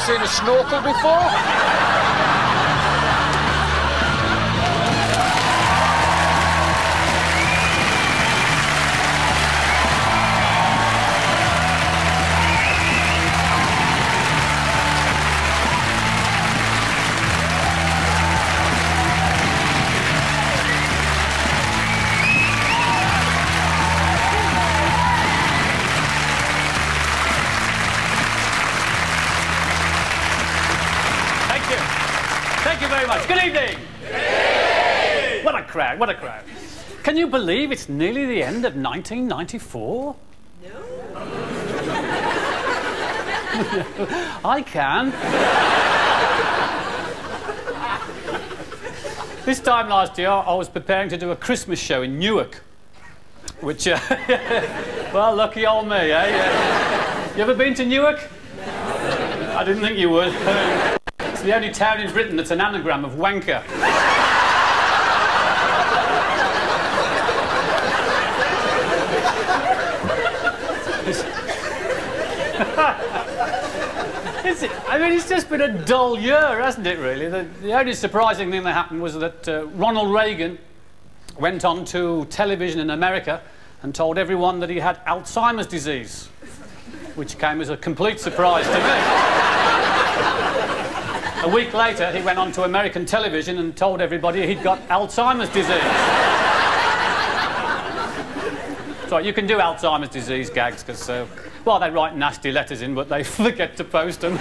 seen a snorkel before? Thank you very much. Good evening. Yay! What a crowd, what a crowd. Can you believe it's nearly the end of 1994? No. I can. This time last year, I was preparing to do a Christmas show in Newark, which, well, lucky old me, eh? You ever been to Newark? No. I didn't think you would. It's the only town in Britain that's an anagram of wanker. I mean, it's just been a dull year, hasn't it, really? The only surprising thing that happened was that Ronald Reagan went on to television in America and told everyone that he had Alzheimer's disease, which came as a complete surprise to me. A week later, he went on to American television and told everybody he'd got Alzheimer's disease. So you can do Alzheimer's disease gags because, well, they write nasty letters in, but they forget to post them.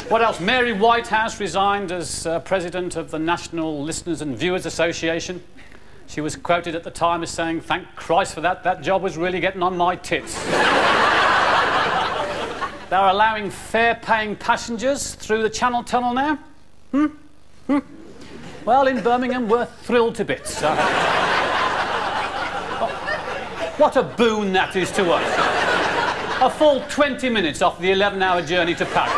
What else? Mary Whitehouse resigned as president of the National Listeners and Viewers Association. She was quoted at the time as saying, "Thank Christ for that. That job was really getting on my tits." They're allowing fare-paying passengers through the Channel Tunnel now. Well, in Birmingham, we're thrilled to bits. What a boon that is to us. A full 20 minutes off the 11-hour journey to Paris.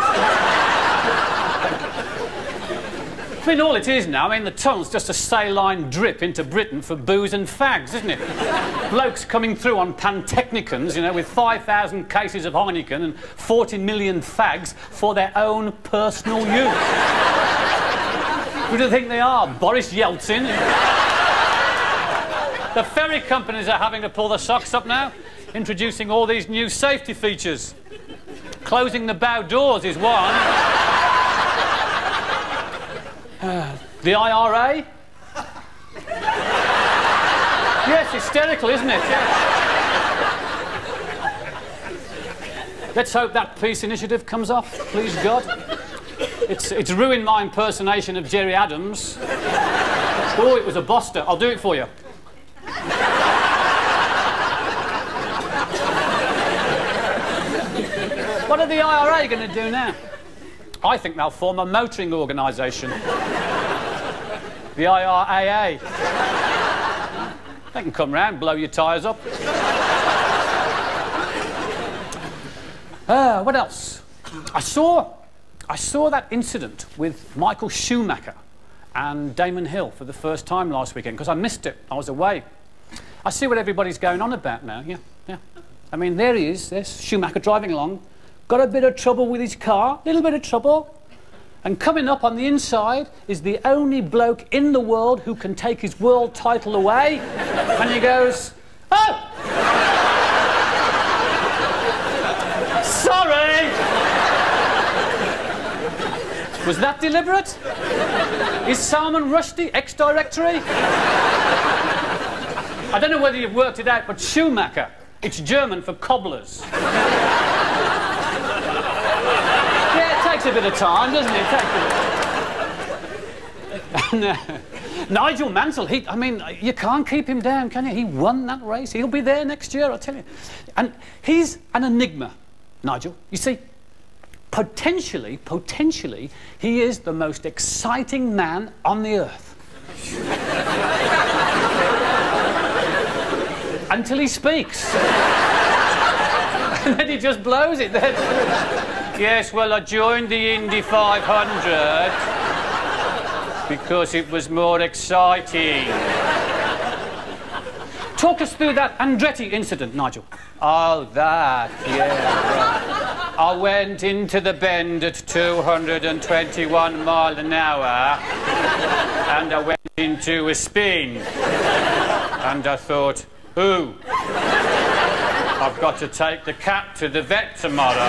I mean, all it is now, I mean, the tunnel's just a saline drip into Britain for booze and fags, isn't it? Blokes coming through on Pantechnicons, you know, with 5,000 cases of Heineken and 40 million fags for their own personal use. Who do you think they are? Boris Yeltsin? The ferry companies are having to pull their socks up now, introducing all these new safety features. Closing the bow doors is one. The IRA? Yes, hysterical, isn't it? Yes. Let's hope that peace initiative comes off, please God. It's ruined my impersonation of Jerry Adams. Oh, it was a Boster. I'll do it for you. What are the IRA going to do now? I think they'll form a motoring organisation. The IRAA. They can come round, blow your tyres up. What else? I saw that incident with Michael Schumacher and Damon Hill for the first time last weekend, because I missed it. I was away. I see what everybody's going on about now, yeah. I mean, there he is, there's Schumacher driving along, got a bit of trouble with his car, a little bit of trouble, and coming up on the inside is the only bloke in the world who can take his world title away, and he goes, "Oh! Sorry!" Was that deliberate? Is Salman Rushdie ex-directory? I don't know whether you've worked it out, but Schumacher, it's German for cobblers. Yeah, it takes a bit of time, doesn't it? Nigel Mansell, I mean, you can't keep him down, can you? He won that race. He'll be there next year, I'll tell you. And he's an enigma, Nigel. You see, potentially, he is the most exciting man on the earth. Until he speaks. And then he just blows it. Yes, well, I joined the Indy 500 because it was more exciting. Talk us through that Andretti incident, Nigel. Oh, that, yeah. Right. I went into the bend at 221 miles an hour and I went into a spin. And I thought, ooh, I've got to take the cat to the vet tomorrow.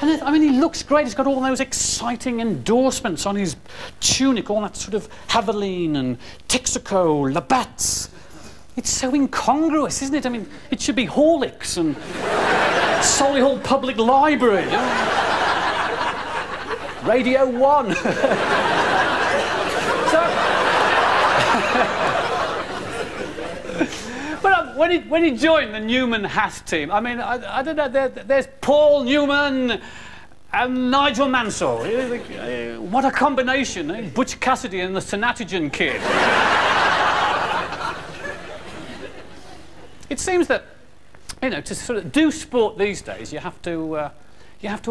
And I mean, he looks great. He's got all those exciting endorsements on his tunic, all that sort of Haveline and Texaco, Labatt's. It's so incongruous, isn't it? I mean, it should be Horlicks and Solihull Public Library. You know? Radio 1. But when he joined the Newman Haas team, I mean, I don't know, there's Paul Newman and Nigel Mansell. What a combination, eh? Butch Cassidy and the Sanatogen Kid. It seems that, you know, to sort of do sport these days, you have to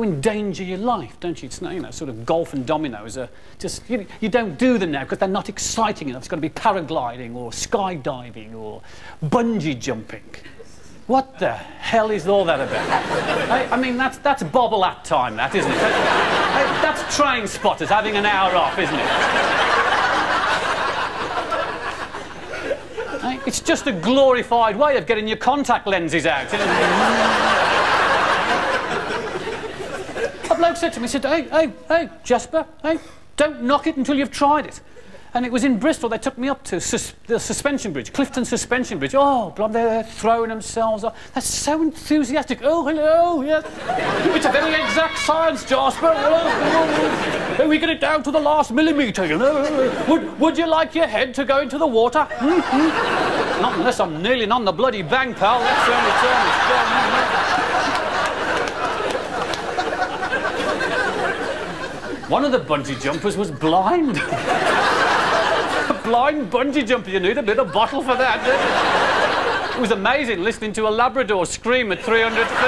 endanger your life, don't you? It's not, you know, sort of golf and dominoes are just, you don't do them now because they're not exciting enough. It's got to be paragliding or skydiving or bungee jumping. What the hell is all that about? I mean, that's bobble at time, that, isn't it? That's train spotters having an hour off, isn't it? It's just a glorified way of getting your contact lenses out. A bloke said to me, he said, hey, Jasper, hey, don't knock it until you've tried it. And it was in Bristol. They took me up to the suspension bridge, Clifton Suspension Bridge. Oh, they're throwing themselves off. They're so enthusiastic. Oh, hello, yes. It's a very exact science, Jasper. We get it down to the last millimetre, you know. Would you like your head to go into the water? Not unless I'm kneeling on the bloody bank, pal. That's the only term. One of the bungee jumpers was blind. A blind bungee jumper, you need a bit of bottle for that. It was amazing listening to a Labrador scream at 300 feet.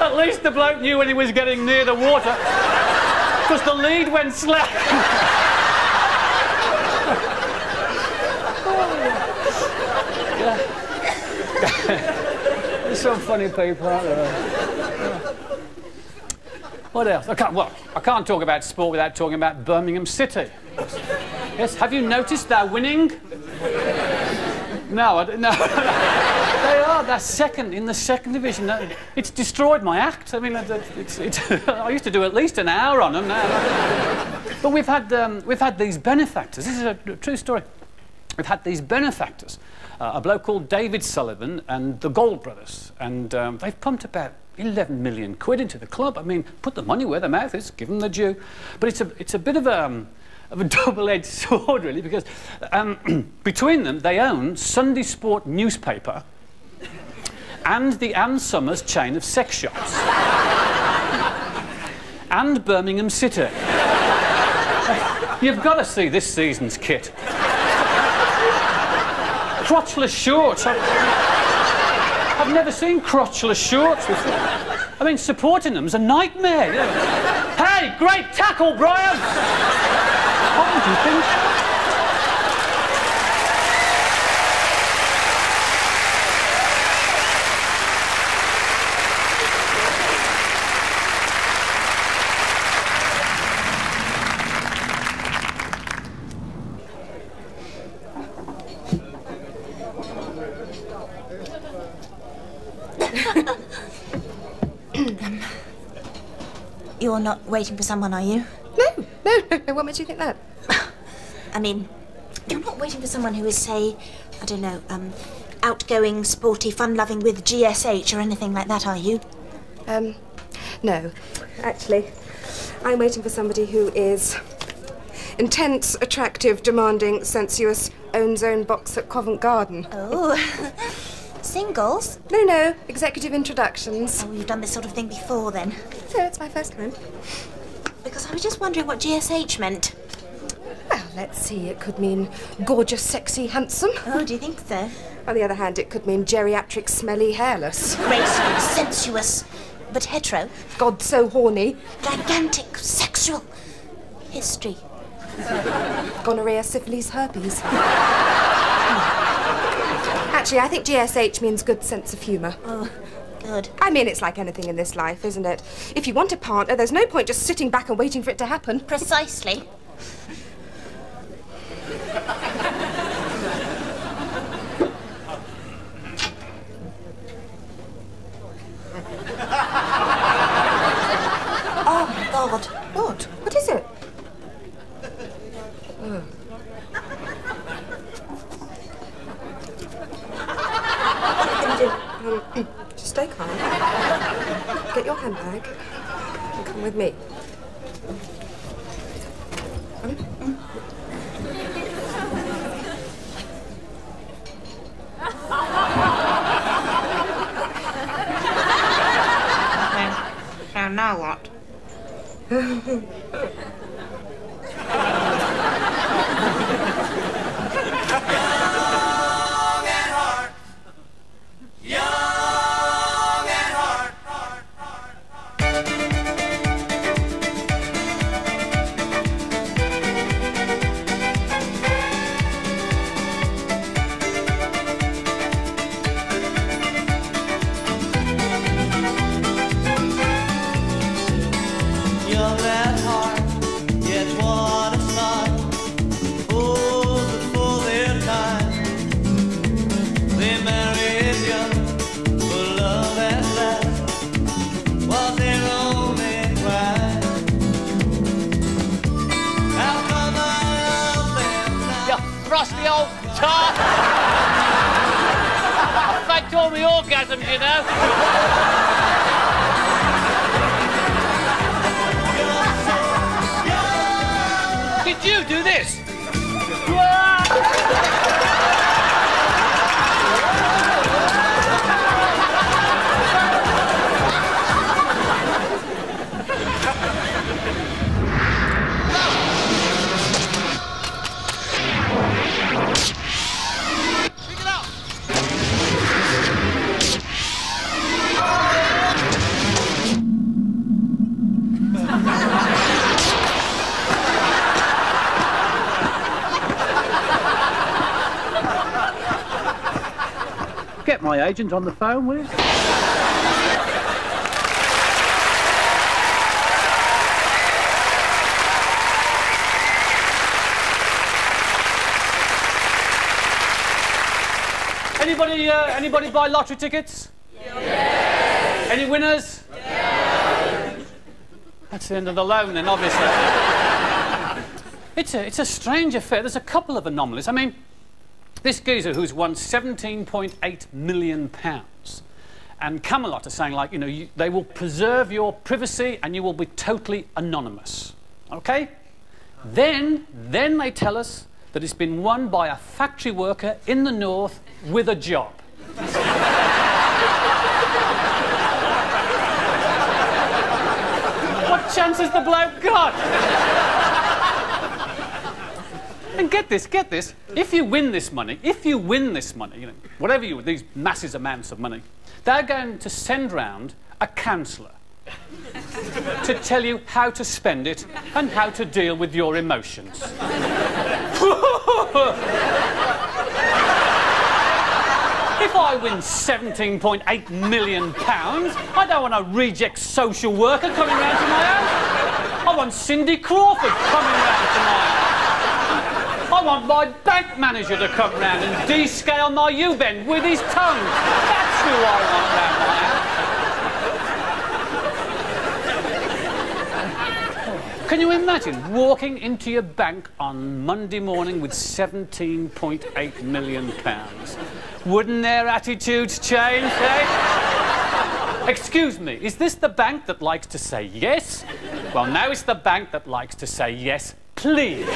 At least the bloke knew when he was getting near the water, because the lead went slack. There's some funny people out there. What else? I can't talk about sport without talking about Birmingham City. Yes, have you noticed they're winning? No, no. They're second in the second division. It's destroyed my act. I mean, I used to do at least an hour on them now. But we've had these benefactors. This is a true story. We've had these benefactors. A bloke called David Sullivan and the Gold Brothers, and they've pumped about 11 million quid into the club. I mean, put the money where the mouth is, give them the due. But it's a bit of a double-edged sword, really, because between them, they own Sunday Sport newspaper and the Ann Summers chain of sex shops and Birmingham City. You've got to see this season's kit. Crotchless shorts. I've never seen crotchless shorts before. I mean, supporting them's a nightmare. You know. Hey, great tackle, Brian! What did you think? You're not waiting for someone, are you? No. What makes you think that? I mean, you're not waiting for someone who is, say, I don't know, outgoing, sporty, fun-loving with GSH or anything like that, are you? No. Actually, I'm waiting for somebody who is intense, attractive, demanding, sensuous, owns own box at Covent Garden. Oh. Singles? No. Executive introductions. Oh, you've done this sort of thing before, then? No, it's my first time. Because I was just wondering what GSH meant. Well, let's see. It could mean gorgeous, sexy, handsome. Oh, do you think so? On the other hand, it could mean geriatric, smelly, hairless. Graceful, sensuous, but hetero. God, so horny. Gigantic sexual history. Gonorrhea, syphilis, herpes. Actually, I think GSH means good sense of humour. Oh, good. I mean, it's like anything in this life, isn't it? If you want a partner, there's no point just sitting back and waiting for it to happen. Precisely. Oh, my God. What? What is it? Oh. Just stay calm. Get your handbag and come with me. So now what? Rusty old tart! I faked all my orgasms, you know. Did you do this? Get my agent on the phone, will you? Anybody buy lottery tickets? Yes. Any winners? Yes. That's the end of the loan then, obviously. It's a strange affair. There's a couple of anomalies. I mean, this geezer who's won £17.8 million, and Camelot are saying, like, you know, they will preserve your privacy and you will be totally anonymous. OK? Then they tell us that it's been won by a factory worker in the north with a job. What chance has the bloke got? And get this, if you win this money, you know, whatever these massive amounts of money, they're going to send round a counsellor to tell you how to spend it and how to deal with your emotions. If I win £17.8 million, I don't want a reject social worker coming round to my house. I want Cindy Crawford coming round to my house. I want my bank manager to come round and descale my U-bend with his tongue. That's who I want round my house. Can you imagine walking into your bank on Monday morning with £17.8 million? Wouldn't their attitudes change, eh? Excuse me, is this the bank that likes to say yes? Well, now it's the bank that likes to say yes, please.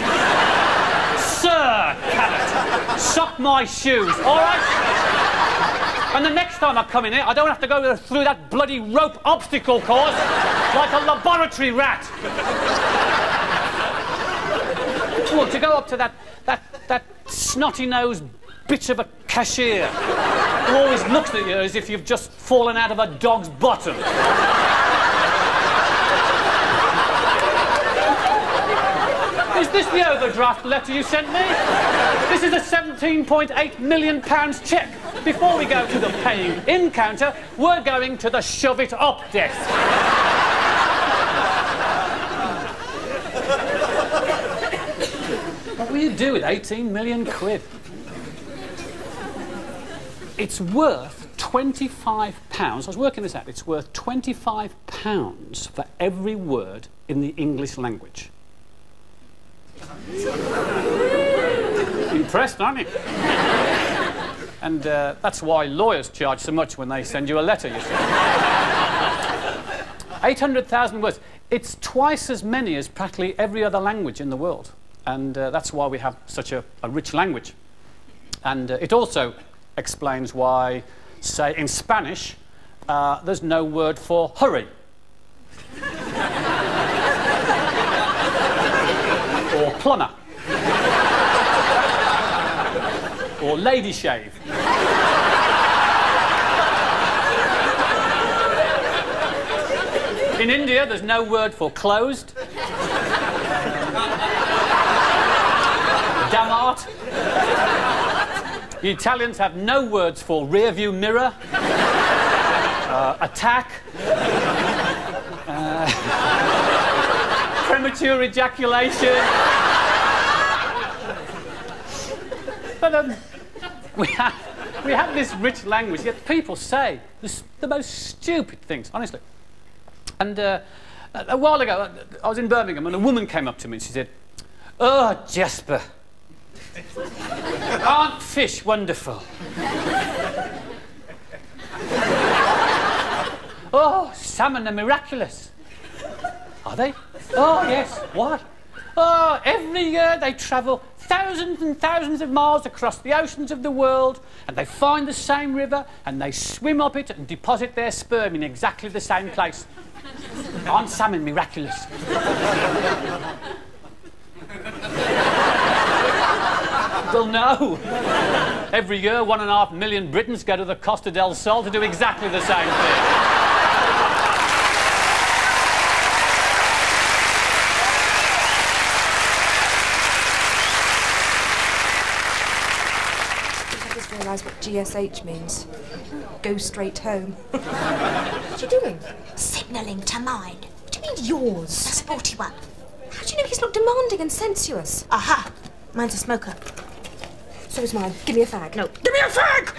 Sir Carrott, suck my shoes, all right? And the next time I come in here, I don't have to go through that bloody rope obstacle course like a laboratory rat. Well, to go up to that snotty-nosed bitch of a cashier who always looks at you as if you've just fallen out of a dog's bottom. Is this the overdraft letter you sent me? This is a £17.8 million cheque. Before we go to the paying in counter, we're going to the shove it up desk. What will you do with 18 million quid? It's worth £25. I was working this out. It's worth £25 for every word in the English language. Impressed, aren't you? And that's why lawyers charge so much when they send you a letter, you see. 800,000 words. It's twice as many as practically every other language in the world. And that's why we have such a rich language. And it also explains why, say, in Spanish, there's no word for hurry. Or plumber. Or lady shave. In India, there's no word for closed. Damart. The Italians have no words for rear view mirror. Attack. Premature ejaculation. But we have this rich language, yet people say the most stupid things, honestly. And a while ago, I was in Birmingham, and a woman came up to me and she said, "Oh, Jasper, aren't fish wonderful? Oh, salmon are miraculous. Are they? Oh, yes. Why? Oh, every year they travel thousands and thousands of miles across the oceans of the world, and they find the same river, and they swim up it and deposit their sperm in exactly the same place. Aren't salmon miraculous?" Well, no. Every year, 1.5 million Britons go to the Costa del Sol to do exactly the same thing. Realise what GSH means. Go straight home. What are you doing? Signalling to mine. What do you mean yours? A sporty one. How do you know he's not demanding and sensuous? Aha! Mine's a smoker. So is mine. Give me a fag. No. Give me a fag!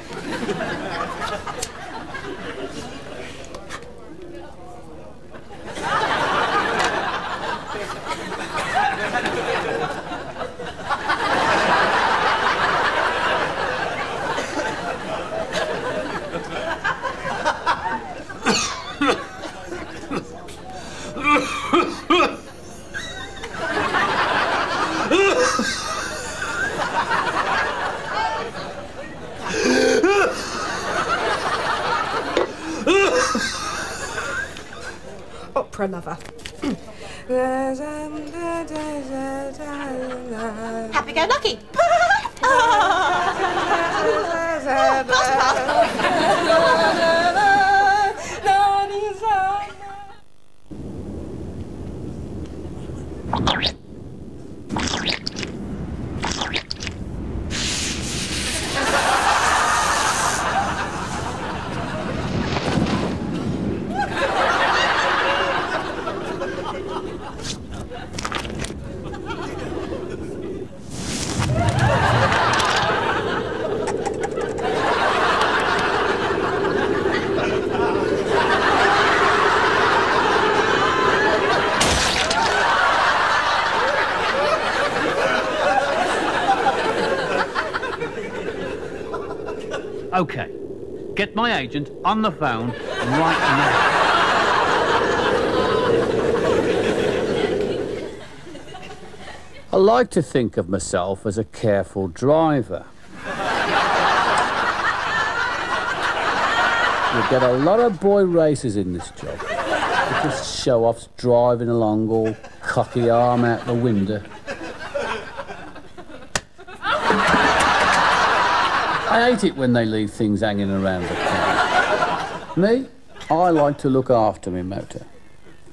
Opera lover. Happy-go-lucky. OK, get my agent on the phone right now. I like to think of myself as a careful driver. You get a lot of boy racers in this job. Just show-offs driving along all cocky arm out the window. I hate it when they leave things hanging around the car. Me, I like to look after my motor.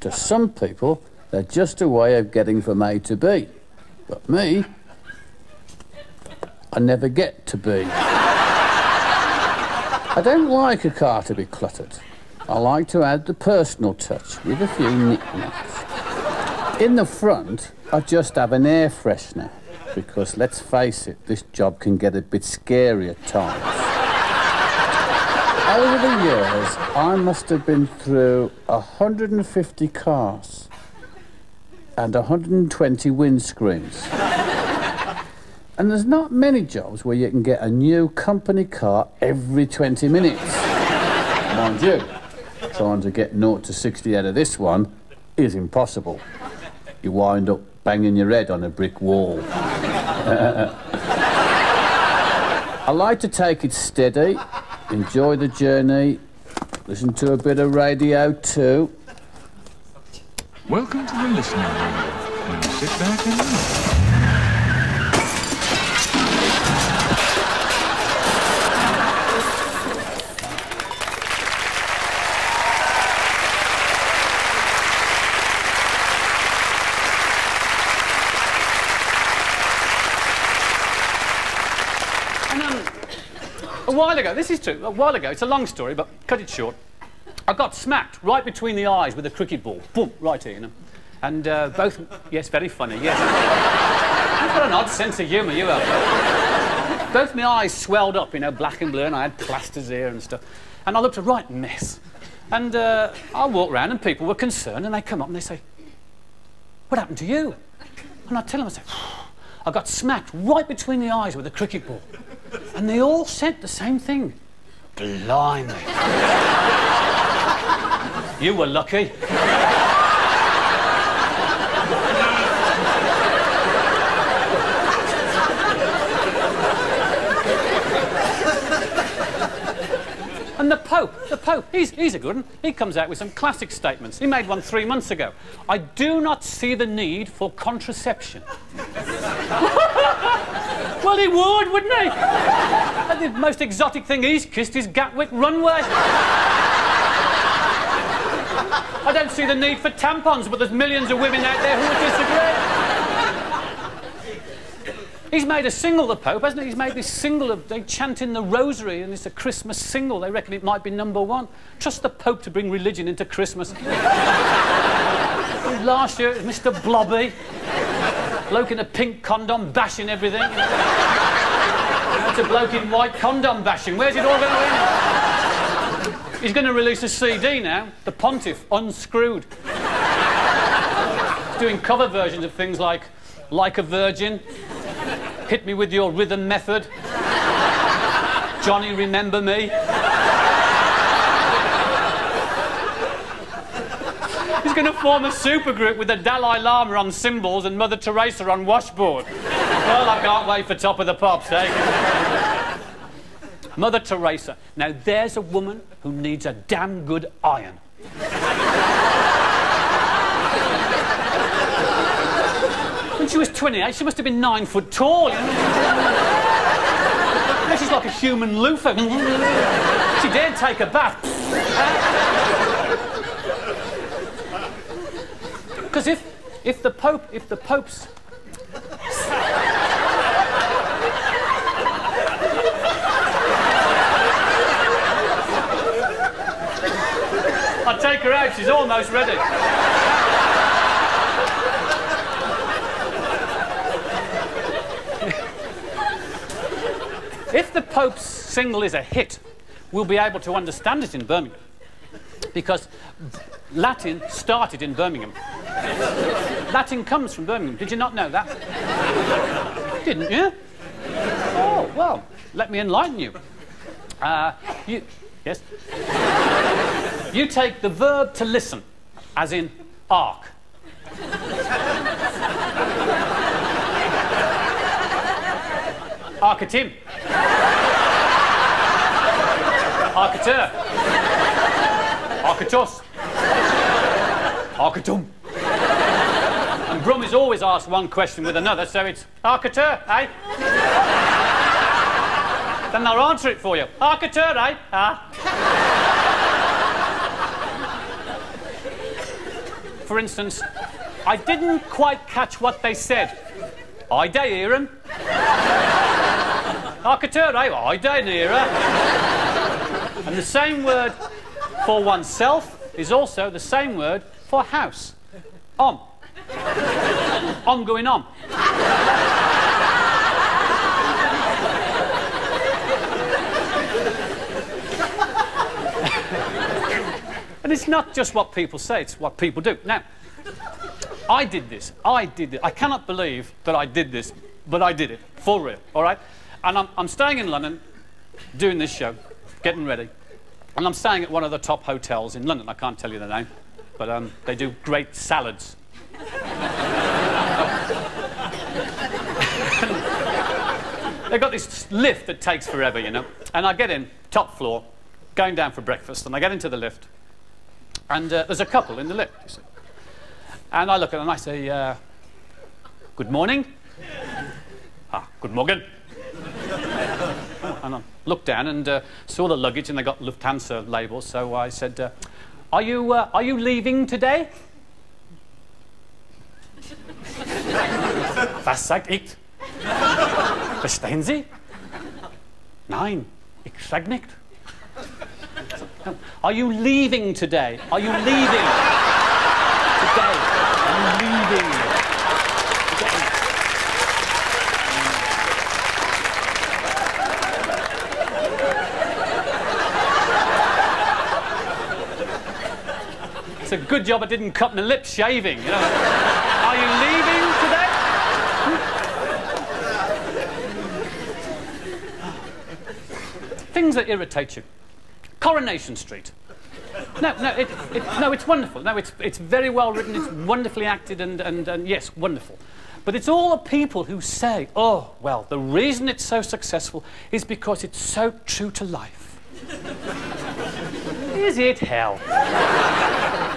To some people, they're just a way of getting from A to B. But me, I never get to B. I don't like a car to be cluttered. I like to add the personal touch with a few knick-knacks. In the front, I just have an air freshener, because let's face it, this job can get a bit scary at times. Over the years, I must have been through 150 cars and 120 windscreens. And there's not many jobs where you can get a new company car every 20 minutes. Mind you, trying to get 0 to 60 out of this one is impossible. You wind up banging your head on a brick wall. I like to take it steady, enjoy the journey, listen to a bit of radio too. Welcome to the listening room. Now sit back and relax. A while ago, this is true, a while ago, it's a long story, but cut it short, I got smacked right between the eyes with a cricket ball. Boom, right here, you know. And both... Yes, very funny, yes. You've got an odd sense of humour, you have. Both my eyes swelled up, you know, black and blue, and I had plasters here and stuff. And I looked a right mess. And I walked round, and people were concerned, and they come up and they say, "What happened to you?" And I tell them, I say, "I got smacked right between the eyes with a cricket ball." And they all said the same thing. Blimey. You were lucky. And the Pope, he's a good one. He comes out with some classic statements. He made one 3 months ago. "I do not see the need for contraception." Well, he would, wouldn't he? And the most exotic thing he's kissed is Gatwick runway. I don't see the need for tampons, but there's millions of women out there who would disagree. He's made a single, the Pope, hasn't he? He's made this single of they chanting the rosary, and it's a Christmas single. They reckon it might be #1. Trust the Pope to bring religion into Christmas. Last year, it was Mr. Blobby. Bloke in a pink condom bashing everything. That's a bloke in white condom bashing. Where's it all going to end? He's going to release a CD now, The Pontiff Unscrewed. He's doing cover versions of things like a Virgin, Hit Me With Your Rhythm Method, Johnny Remember Me. He's going to form a supergroup with the Dalai Lama on cymbals and Mother Teresa on washboard. Well, I can't wait for Top of the Pops, eh? Mother Teresa. Now, there's a woman who needs a damn good iron. When she was 28, she must have been 9 foot tall. Now she's like a human loofah. She daren't take a bath. Because if the Pope's... I'll take her out, she's almost ready. If the Pope's single is a hit, we'll be able to understand it in Birmingham. Because Latin started in Birmingham. Latin comes from Birmingham. Did you not know that? Didn't you? Oh, well, let me enlighten you. Yes? You take the verb to listen, as in arc. Arcatim. Arcateur. Arcatus. Arcatum. And Brum is always asked one question with another, so it's Arcateur, eh? Then they'll answer it for you. Arcateur, eh? For instance, I didn't quite catch what they said. I day hear 'em. Arcateur, eh? I day near her. And the same word for oneself is also the same word for house. I'm going on. And it's not just what people say, it's what people do. Now, I did this. I cannot believe that I did this, but I did it, for real, all right? And I'm staying in London, doing this show, getting ready. And I'm staying at one of the top hotels in London. I can't tell you the name, but they do great salads. They've got this lift that takes forever, you know. And I get in, top floor, going down for breakfast, and I get into the lift. And there's a couple in the lift, you see. And I look at them and I say, good morning. Good morning. And I looked down and saw the luggage, and they got Lufthansa labels. So I said, are you leaving today? Was sagt ich? Verstehen Sie? Nein, ich sag nicht. Are you leaving today? Are you leaving today? Are you leaving today? It's a good job I didn't cut my lips shaving, you know. Are you leaving today? Things that irritate you. Coronation Street. No, it's wonderful. No, it's very well written, it's wonderfully acted, and yes, wonderful. But it's all the people who say, oh, well, the reason it's so successful is because it's so true to life. Is it hell?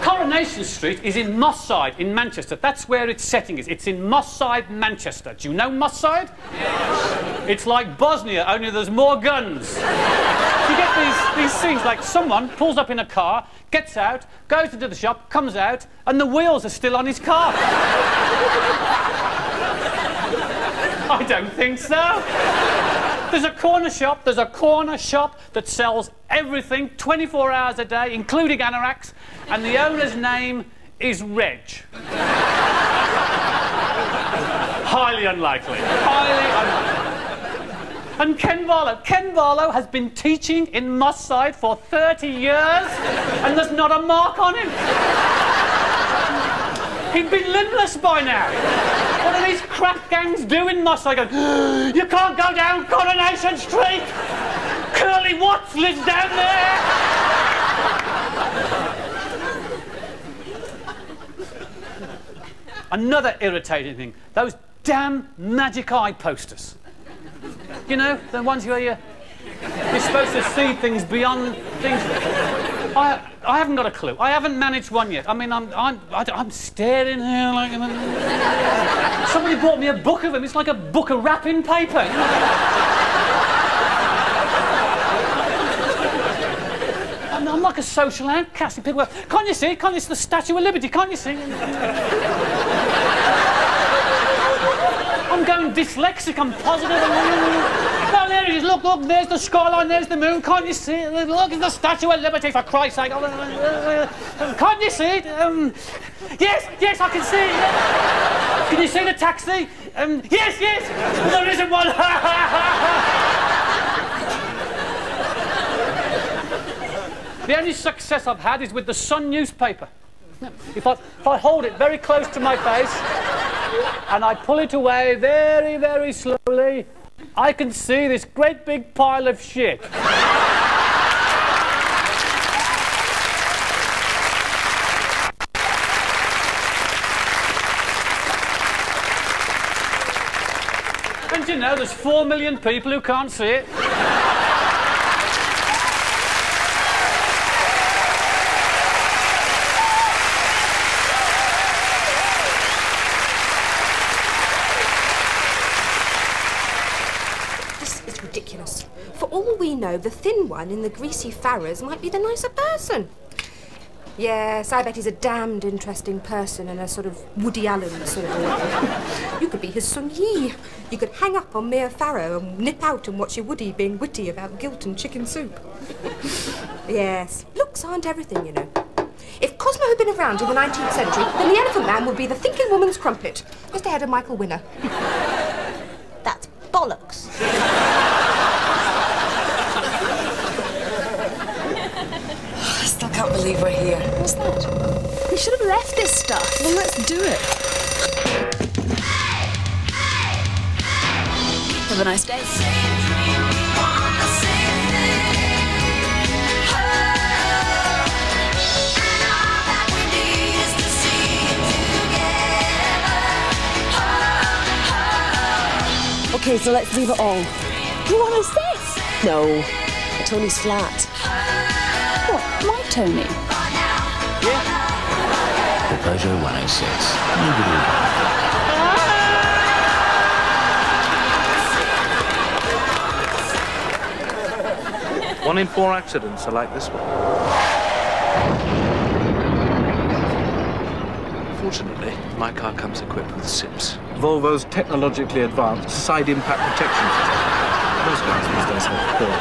Coronation Street is in Moss Side in Manchester. That's where its setting is. It's in Moss Side, Manchester. Do you know Moss Side? Yes. It's like Bosnia, only there's more guns. You get these scenes like someone pulls up in a car, gets out, goes into the shop, comes out, and the wheels are still on his car. I don't think so. There's a corner shop that sells everything 24 hours a day, including anoraks, and the owner's name is Reg. Highly unlikely. Highly unlikely. And Ken Barlow has been teaching in Moss Side for 30 years, and there's not a mark on him. He'd be limbless by now. What do these crap gangs do in Moss Side? You can't go down Coronation Street. Curly Watts lives down there. Another irritating thing, those damn magic eye posters. You know, the ones where you're supposed to see things beyond things. I haven't got a clue. I haven't managed one yet. I mean, I'm staring here like... Somebody bought me a book of them. It's like a book of wrapping paper. You know? I'm like a social outcast. People go, can't you see? Can't you see the Statue of Liberty? Can't you see? I'm going dyslexic, I'm positive. No, there it is. Look, there's the skyline, there's the moon. Can't you see it? Look, it's the Statue of Liberty, for Christ's sake. Can't you see it? Yes, I can see it. Can you see the taxi? Yes. There isn't one. The only success I've had is with the Sun newspaper. If I hold it very close to my face and I pull it away very, very slowly, I can see this great big pile of shit. And you know, there's 4 million people who can't see it. This is ridiculous. For know, the thin one in the greasy farrows might be the nicer person. Yes, I bet he's a damned interesting person in a sort of Woody Allen sort of way. You could be his Sun Yi. You could hang up on Mia Farrow and nip out and watch your Woody being witty about guilt and chicken soup. Yes, looks aren't everything, you know. If Cosmo had been around in the 19th century, then the Elephant Man would be the thinking woman's crumpet, just ahead of Michael Winner. That's bollocks. I still can't believe we're here. What's that? We should have left this stuff. Well, let's do it. Have a nice day. Okay, so let's leave it all. Who on is this? No, Tony's flat. What, my Tony? The Peugeot 106. One in 4 accidents are like this one. Fortunately, my car comes equipped with SIPs. Volvo's technologically advanced side impact protection system. Most cars these days have poor.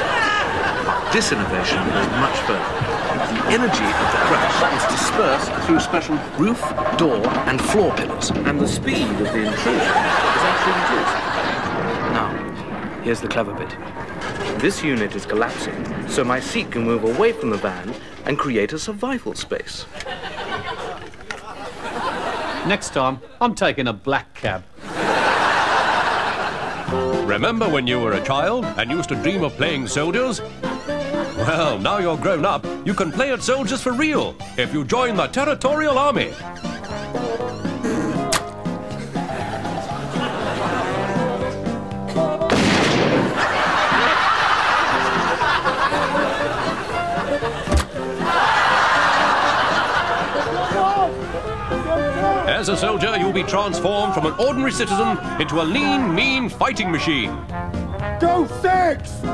This innovation goes much further. The energy of the crash is dispersed through special roof, door, and floor pillars, and the speed of the intrusion is actually reduced. Now, here's the clever bit. This unit is collapsing, so my seat can move away from the van and create a survival space. Next time, I'm taking a black cab. Remember when you were a child and used to dream of playing soldiers? Well, now you're grown up, you can play at soldiers for real if you join the Territorial Army. As a soldier, you'll be transformed from an ordinary citizen into a lean, mean fighting machine. Go 6!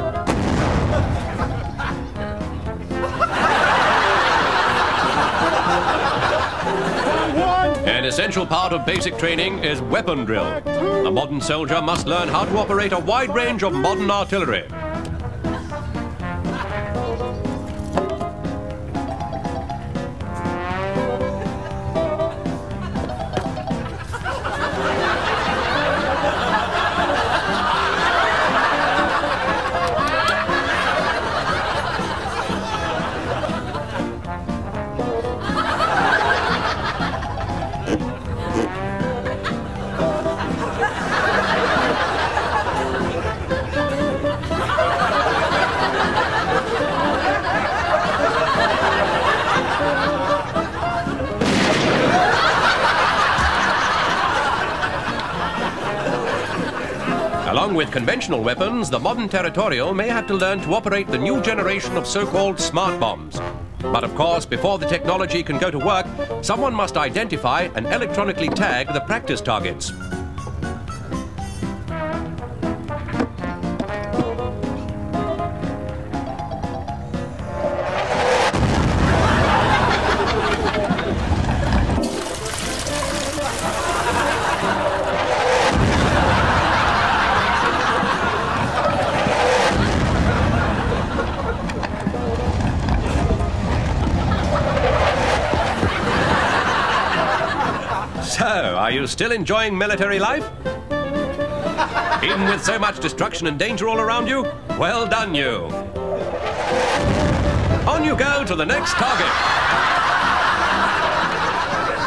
An essential part of basic training is weapon drill. A modern soldier must learn how to operate a wide range of modern artillery. Along with conventional weapons, the modern Territorial may have to learn to operate the new generation of so-called smart bombs. But of course, before the technology can go to work, someone must identify and electronically tag the practice targets. So, are you still enjoying military life? Even with so much destruction and danger all around you? Well done, you. On you go to the next target.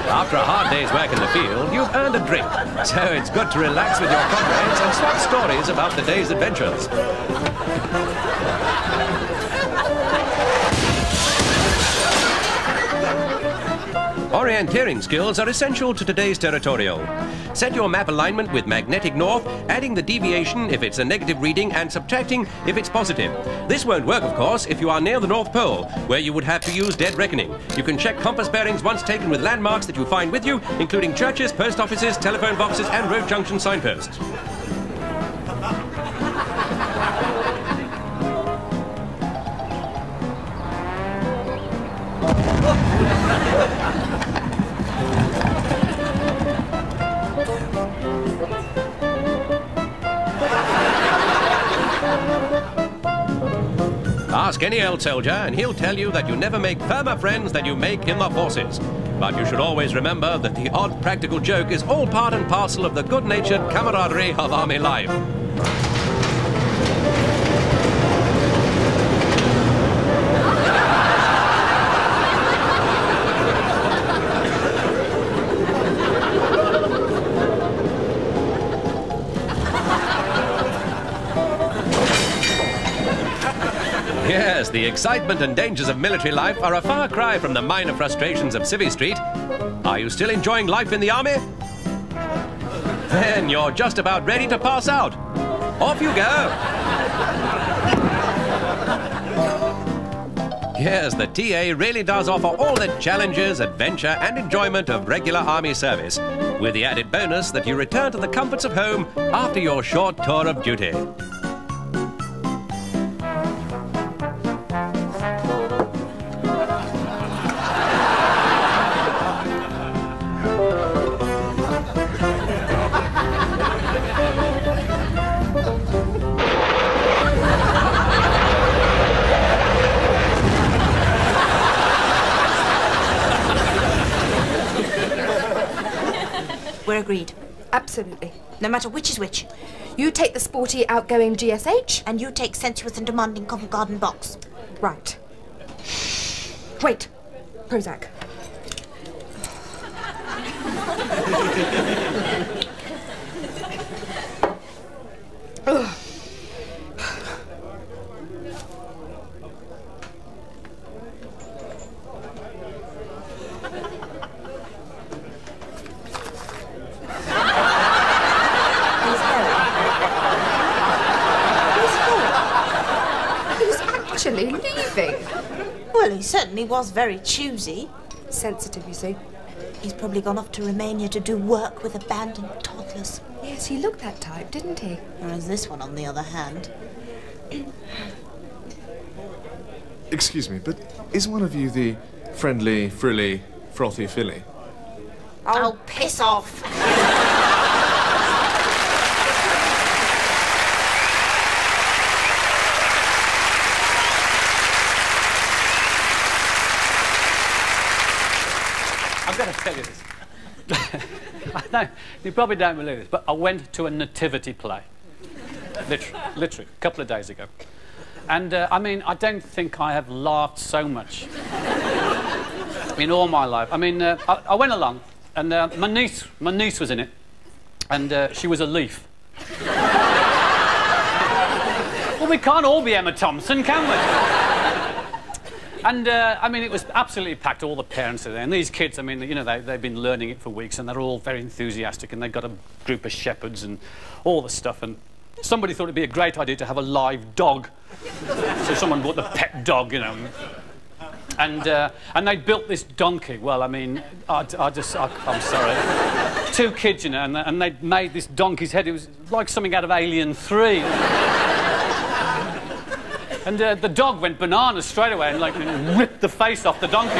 After a hard day's work in the field, you've earned a drink. So it's good to relax with your comrades and swap stories about the day's adventures. Orienteering skills are essential to today's Territorial. Set your map alignment with magnetic north, adding the deviation if it's a negative reading and subtracting if it's positive. This won't work, of course, if you are near the North Pole, where you would have to use dead reckoning. You can check compass bearings once taken with landmarks that you find with you, including churches, post offices, telephone boxes and road junction signposts. Ask any old soldier and he'll tell you that you never make firmer friends than you make in the forces. But you should always remember that the odd practical joke is all part and parcel of the good-natured camaraderie of army life. Yes, the excitement and dangers of military life are a far cry from the minor frustrations of Civvy Street. Are you still enjoying life in the army? Then you're just about ready to pass out. Off you go. Yes, the TA really does offer all the challenges, adventure and enjoyment of regular army service, with the added bonus that you return to the comforts of home after your short tour of duty. We're agreed. Absolutely. No matter which is which. You take the sporty, outgoing GSH. And you take sensuous and demanding Covent Garden box. Right. Wait. Prozac. Ugh. Actually leaving. Well, he certainly was very choosy. Sensitive, you see. He's probably gone off to Romania to do work with abandoned toddlers. Yes, he looked that type, didn't he? Whereas this one, on the other hand... Excuse me, but is one of you the friendly, frilly, frothy filly? Oh, piss off! I've got to tell you this. I know, you probably don't believe this, but I went to a nativity play. Literally, a couple of days ago. And, I mean, I don't think I have laughed so much in all my life. I mean, I went along, and my niece was in it, and she was a leaf. Well, we can't all be Emma Thompson, can we? And, I mean, it was absolutely packed, all the parents are there. And these kids, I mean, you know, they've been learning it for weeks, and they're all very enthusiastic, and they've got a group of shepherds and all the stuff. And somebody thought it'd be a great idea to have a live dog. So someone bought the pet dog, you know. And they built this donkey. Well, I mean, I'm sorry. Two kids, you know, and they'd made this donkey's head. It was like something out of Alien 3. And the dog went bananas straight away and, like, ripped the face off the donkey.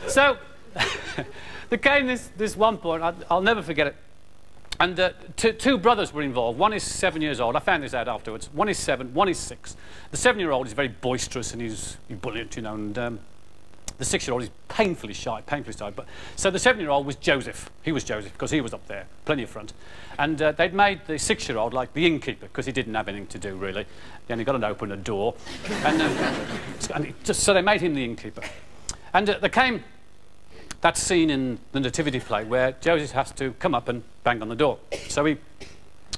So, there came this one point, I'll never forget it. And two brothers were involved. One is 7 years old. I found this out afterwards. One is 7, one is 6. The 7-year-old is very boisterous and he's bullied, you know, and the 6-year-old is painfully shy. But, so the 7-year-old was Joseph. He was Joseph because he was up there, plenty of front. And they'd made the 6-year-old like the innkeeper because he didn't have anything to do, really. He only got to open a door. So they made him the innkeeper. And there came that scene in the nativity play where Joseph has to come up and bang on the door. So he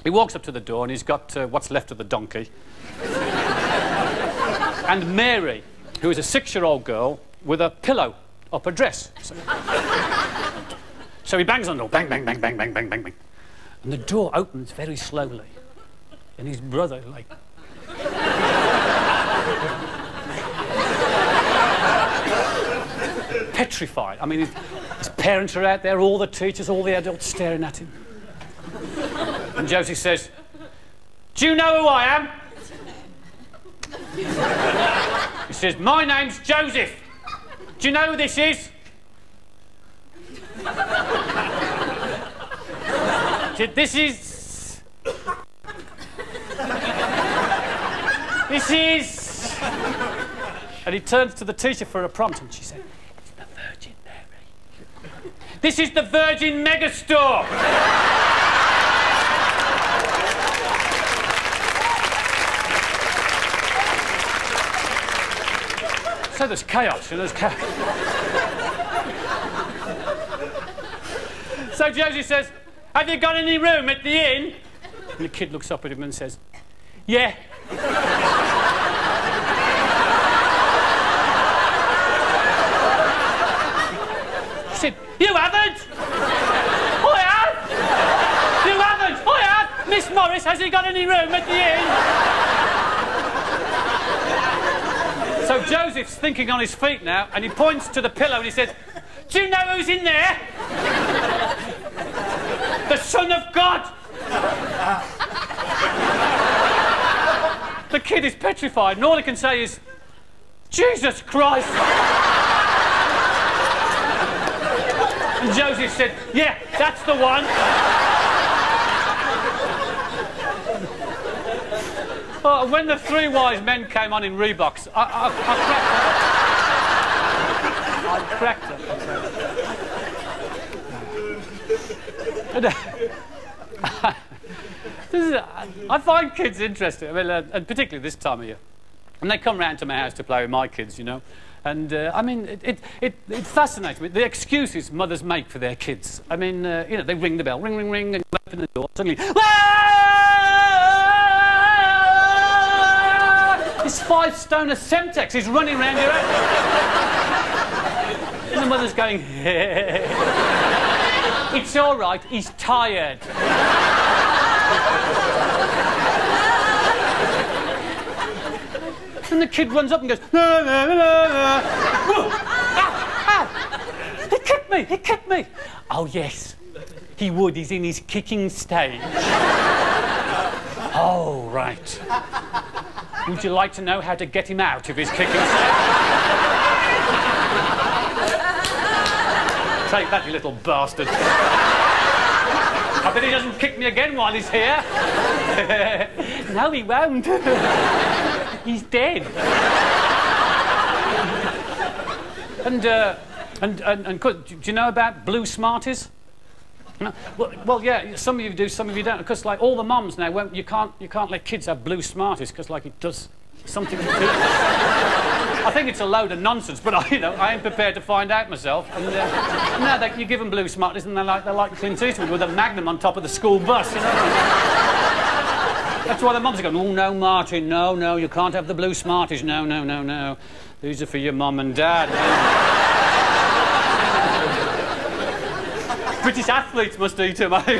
walks up to the door and he's got what's left of the donkey. And Mary, who is a 6-year-old girl, with a pillow up her dress. So he bangs on the door, bang, bang, bang, bang, bang, bang, bang, bang. And the door opens very slowly. And his brother, like... petrified. I mean, his parents are out there, all the teachers, all the adults staring at him. And Josie says, "Do you know who I am?" He says, "My name's Joseph. Do you know who this is?" Said, "This is... And he turns to the teacher for a prompt, and she said, "It's the Virgin Mary. This is the Virgin Megastore." So there's chaos, and there's chaos. So Josie says, "Have you got any room at the inn?" And the kid looks up at him and says, "Yeah." He said, "You haven't?" "I have." "You haven't?" "I have." "Miss Morris, has he got any room at the inn?" So Joseph's thinking on his feet now, and he points to the pillow and he says, "Do you know who's in there?" "The Son of God." The kid is petrified, and all he can say is, "Jesus Christ." And Joseph said, "Yeah, that's the one." Oh, when the three wise men came on in Reeboks, I cracked up. I find kids interesting, I mean, and particularly this time of year. And they come round to my house to play with my kids, you know. And, I mean, it fascinates me, the excuses mothers make for their kids. I mean, you know, they ring the bell, ring, ring, ring, and you open the door, suddenly, this 5-stoner Semtex is running around your house. And the mother's going, "It's all right, he's tired." And the kid runs up and goes, "No, no, no, no." Whoa! Ah! He kicked me, he kicked me. "Oh, yes, he would, he's in his kicking stage." "Oh, right. Would you like to know how to get him out of his kicking stage?" Take that, you little bastard. I bet he doesn't kick me again while he's here. No, he won't. He's dead. And do you know about blue Smarties? No? Well, yeah, some of you do, some of you don't. Because, like, all the mums now, you can't let kids have blue Smarties because, like, it does something to do. I think it's a load of nonsense, but I ain't prepared to find out myself. And no, you give them blue Smarties, and they're like Clint Eastwood with a Magnum on top of the school bus, you know. That's why the mums are going, "Oh no, Martin, no, you can't have the blue Smarties. No, no, no, no. These are for your mum and dad." British athletes must eat them, eh?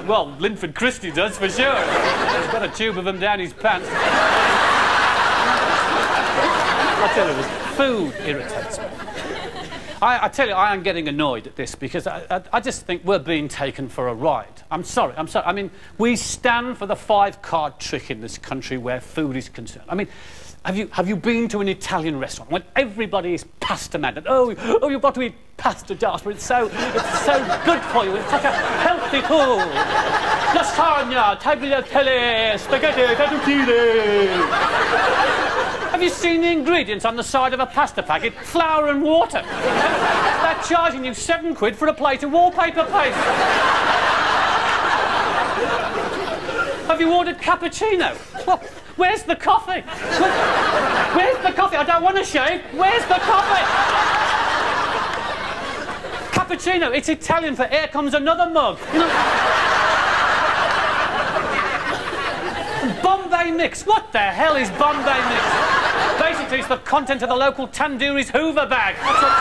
Well, Linford Christie does, for sure. He's got a tube of them down his pants. I tell you, food irritates me. I tell you, I am getting annoyed at this because I just think we're being taken for a ride. I'm sorry. I mean, we stand for the 5-card trick in this country where food is concerned. I mean, have you been to an Italian restaurant when everybody is pasta mad? And, oh, you've got to eat pasta, but it's so good for you. It's such a healthy food. Lasagna, tagliatelle, spaghetti, fettuccine. Have you seen the ingredients on the side of a pasta packet? Flour and water. They're charging you £7 for a plate of wallpaper paste. Have you ordered cappuccino? Well, where's the coffee? Where's the coffee? I don't want to shave. Where's the coffee? Cappuccino, it's Italian for "here comes another mug." You know? Bombay mix. What the hell is Bombay mix? Basically, it's the content of the local tandoori's Hoover bag. That's what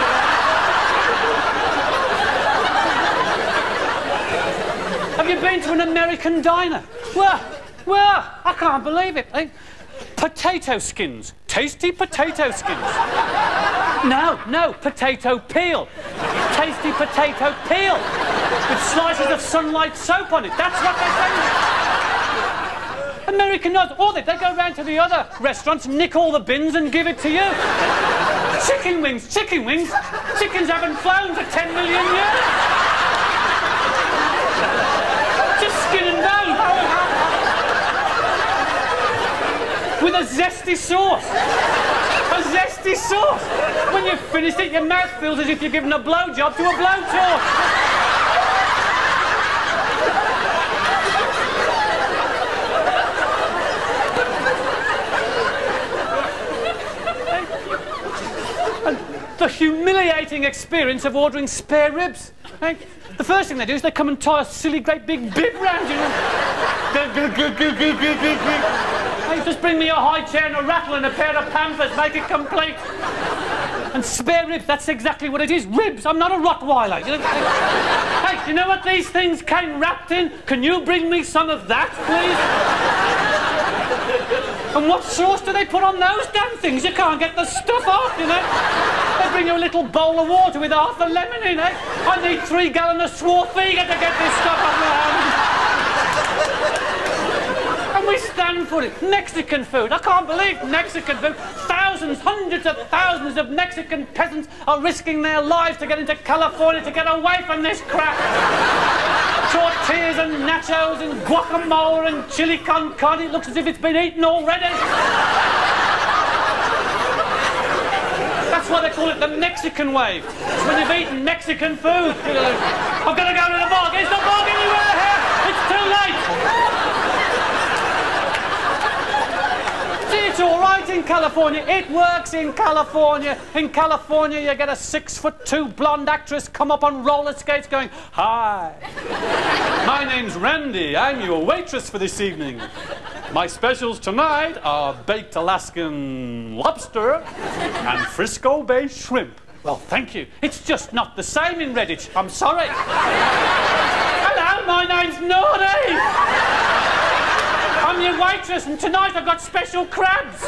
Have you been to an American diner? Well, I can't believe it. Potato skins. Tasty potato skins. No, potato peel. Tasty potato peel. With slices of Sunlight soap on it. That's what they're saying. Americanised. Or they go round to the other restaurants, nick all the bins and give it to you. Chicken wings, chicken wings. Chickens haven't flown for 10 million years. Just skin and bone. With a zesty sauce. A zesty sauce. When you've finished it, your mouth feels as if you're giving a blowjob to a blowtorch. And the humiliating experience of ordering spare ribs. Hey, the first thing they do is they come and tie a silly great big bib round you. Hey, just bring me a high chair and a rattle and a pair of Pampers, make it complete. And spare ribs, that's exactly what it is. Ribs, I'm not a Rottweiler. Hey, you know what these things came wrapped in? Can you bring me some of that, please? And what sauce do they put on those damn things? You can't get the stuff off, you know. They bring you a little bowl of water with half a lemon in it. I need 3 gallons of Swarthega to get this stuff off my hands. And we stand for it. Mexican food. I can't believe Mexican food. Thousands, hundreds of thousands of Mexican peasants are risking their lives to get into California to get away from this crap. Tortillas and nachos and guacamole and chili con carne. It looks as if it's been eaten already. That's why they call it the Mexican wave. It's when you've eaten Mexican food. I've got to go to the bog. It's the bog anywhere here. It's too late. See, it's all right in California. It works in California. In California, you get a 6'2" blonde actress come up on roller skates going, "Hi, my name's Randy. I'm your waitress for this evening. My specials tonight are baked Alaskan lobster and Frisco Bay shrimp." Well, thank you. It's just not the same in Redditch. I'm sorry. Hello, my name's Naughty. I'm your waitress, and tonight I've got special crabs.